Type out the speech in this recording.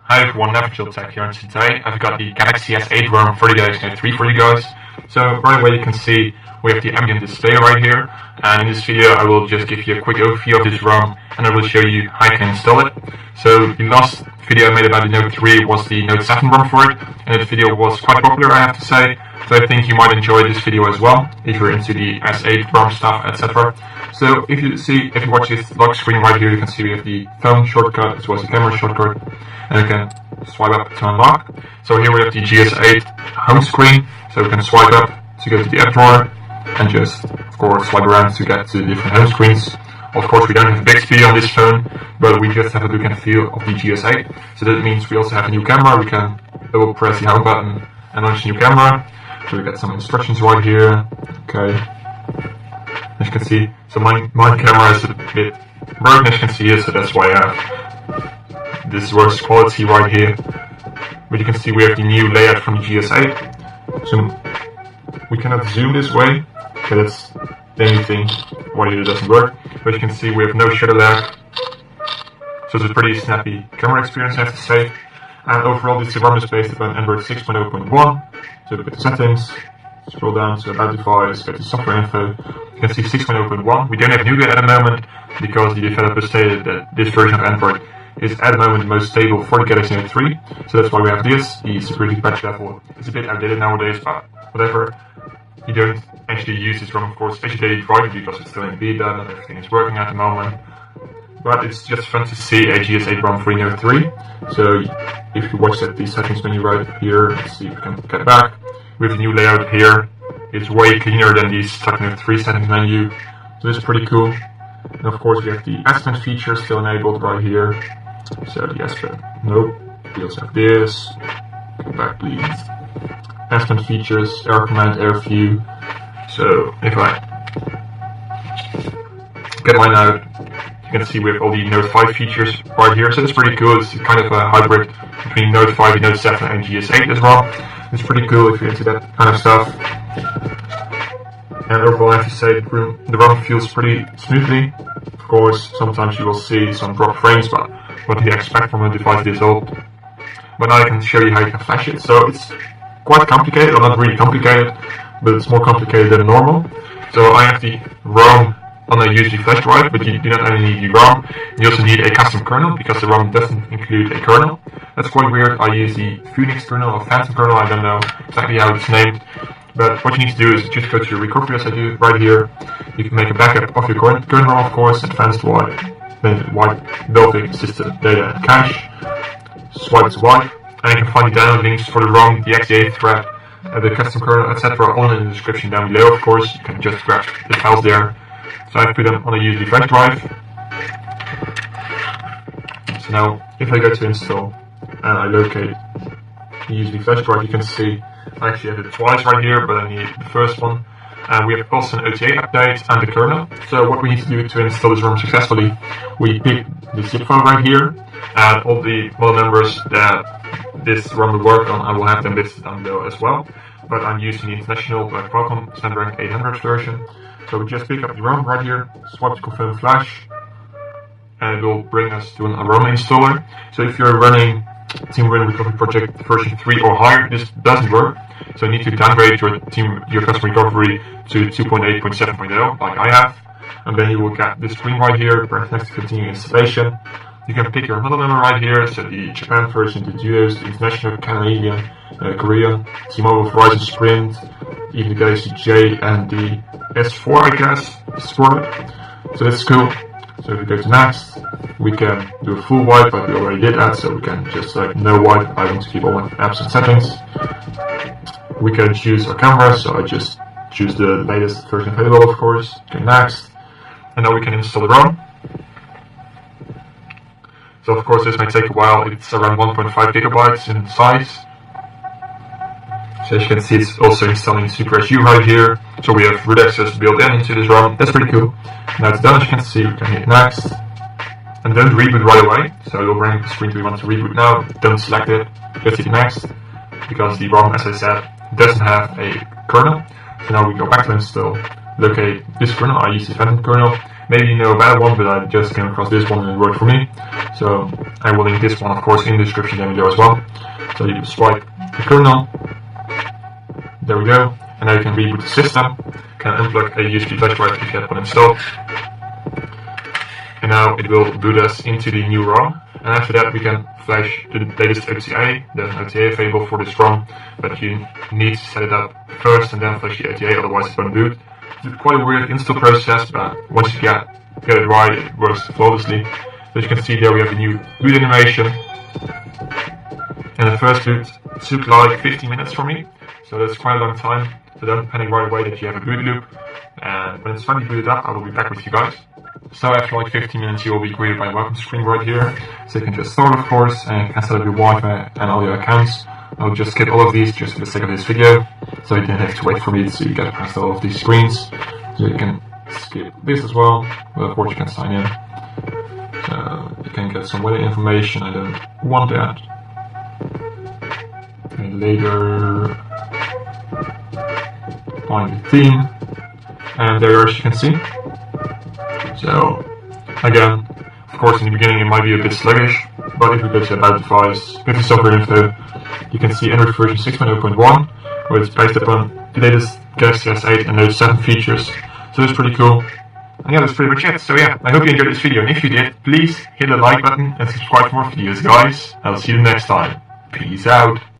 Hi everyone, Navigil Tech here, and today I've got the Galaxy S8 ROM 30-3 for you guys. So right away you can see we have the ambient display right here, and in this video I will just give you a quick overview of this ROM and I will show you how you can install it. So the last video I made about the Note 3 was the Note 7 ROM for it, and that video was quite popular, I have to say. So I think you might enjoy this video as well, if you're into the S8 ROM stuff, etc. So if you watch this lock screen right here, you can see we have the phone shortcut as well as the camera shortcut, and you can swipe up to unlock. So here we have the GS8 home screen, so we can swipe up to go to the app drawer, and just, of course, swipe around to get to the different home screens. Of course, we don't have Bixby on this phone, but we just have a look and feel of the GS8. So that means we also have a new camera. We can double press the home button and launch a new camera. So we get some instructions right here. Okay. As you can see, so my camera is a bit broken, as you can see here, so that's why I have this worst quality right here. But you can see we have the new layout from the GS8. So we cannot zoom this way. Okay, that's the only thing why it doesn't work. But you can see we have no shutter lag. So it's a pretty snappy camera experience, I have to say. And overall, this ROM is based upon Android 6.0.1. So look at the settings, scroll down to about device, get the software info. You can see 6.0.1. We don't have Nougat at the moment because the developer stated that this version of Android is at the moment the most stable for the Galaxy Note 3. So that's why we have this. The security patch level is a bit outdated nowadays, but whatever. You don't actually use this ROM, of course, as your daily driver because it's still in beta, not everything is working at the moment. But it's just fun to see a GS8 ROM for Note 3. So if you watch the settings menu right here, let's see if we can get back. With the new layout here, it's way cleaner than the stock Note 3 settings menu. So this is pretty cool. And of course we have the S Pen feature still enabled right here. So the S Pen, nope. We also have this. Go back please. S Pen features, air command, air view. So if I get mine out, you can see we have all the Note 5 features right here, so it's pretty cool. It's kind of a hybrid between Note 5 and Note 7 and GS8 as well. It's pretty cool if you're into that kind of stuff. And overall, I have to say, the ROM feels pretty smoothly. Of course, sometimes you will see some drop frames, but what do you expect from a device this old? But now I can show you how you can flash it. So it's quite complicated, or not really complicated, but it's more complicated than normal. So I have the ROM on a USB flash drive, but you do not only need the ROM, you also need a custom kernel, because the ROM doesn't include a kernel. That's quite weird. I use the Phoenix kernel or Phantom kernel, I don't know exactly how it's named. But what you need to do is just go to your recovery, as I do right here. You can make a backup of your kernel, of course, advanced white building system data and cache. Swipe to wipe, and you can find the download links for the ROM, the XDA thread, the custom kernel, etc. all in the description down below, of course. You can just grab the files there. So I've put them on a USB flash drive. So now, if I go to install and I locate the USB flash drive, you can see I actually have it twice right here, but I need the first one. And we have also an OTA update and the kernel. So what we need to do to install this ROM successfully, we pick the zip file right here, and all the model numbers that this ROM will work on, I will have them listed down below as well. But I'm using the international Qualcomm Snapdragon 800 version. So we just pick up the ROM right here, swipe to confirm flash, and it will bring us to a ROM installer. So if you're running TeamWin Recovery Project version 3 or higher, this doesn't work. So you need to downgrade your custom recovery to 2.8.7.0, like I have. And then you will get this screen right here, press next to continue installation. You can pick your model number right here, so the Japan version, the Duos, the International, Canadian, Korean, T-Mobile, Verizon, Sprint, even the Galaxy J and the S4, I guess, support it. So that's cool. So if we go to next, we can do a full wipe, but we already did that, so we can just select no wipe. I want to keep all my apps and settings. We can choose our camera, so I just choose the latest version available, of course. Okay, next. And now we can install the ROM. So of course this may take a while. It's around 1.5 gigabytes in size. So as you can see, it's also installing Super SU right here. So we have root access built into this ROM. That's pretty cool. Now it's done, as you can see, we can hit next. And don't reboot right away. So you'll bring the screen we want to reboot now. Don't select it, just hit next. Because the ROM, as I said, doesn't have a kernel. So now we go back to install, locate this kernel. I use the Phantom kernel. Maybe you know a better one, but I just came across this one and it worked for me. So I will link this one, of course, in the description down below as well. So you swipe the kernel. There we go. And now you can reboot the system. Can unplug a USB flash drive if you have one installed. And now it will boot us into the new ROM. And after that we can flash the latest OTA. There's an OTA available for this ROM, but you need to set it up first and then flash the OTA, otherwise it won't boot. It's quite a weird install process, but once you get it right, it works flawlessly. So as you can see there, we have a new boot animation. And the first boot took like 15 minutes for me, so that's quite a long time. So don't panic right away that you have a boot loop. And when it's finally booted up, I will be back with you guys. So after like 15 minutes, you will be greeted by a welcome screen right here. So you can just start, of course, and you can set up your Wi-Fi and all your accounts. I'll just skip all of these just for the sake of this video, so you don't have to wait for me to get past all of these screens. So you can skip this as well, but of course you can sign in. So you can get some weather information, I don't want that. And later, find the theme, and there as you can see. So again, of course in the beginning it might be a bit sluggish, but if we go to about device, with the software info, you can see Android version 6.0.1, where it's based upon the latest Galaxy S8 and those 7 features. So that's pretty cool. And yeah, that's pretty much it. So yeah, I hope you enjoyed this video, and if you did, please hit the like button and subscribe for more videos, guys. I'll see you next time. Peace out.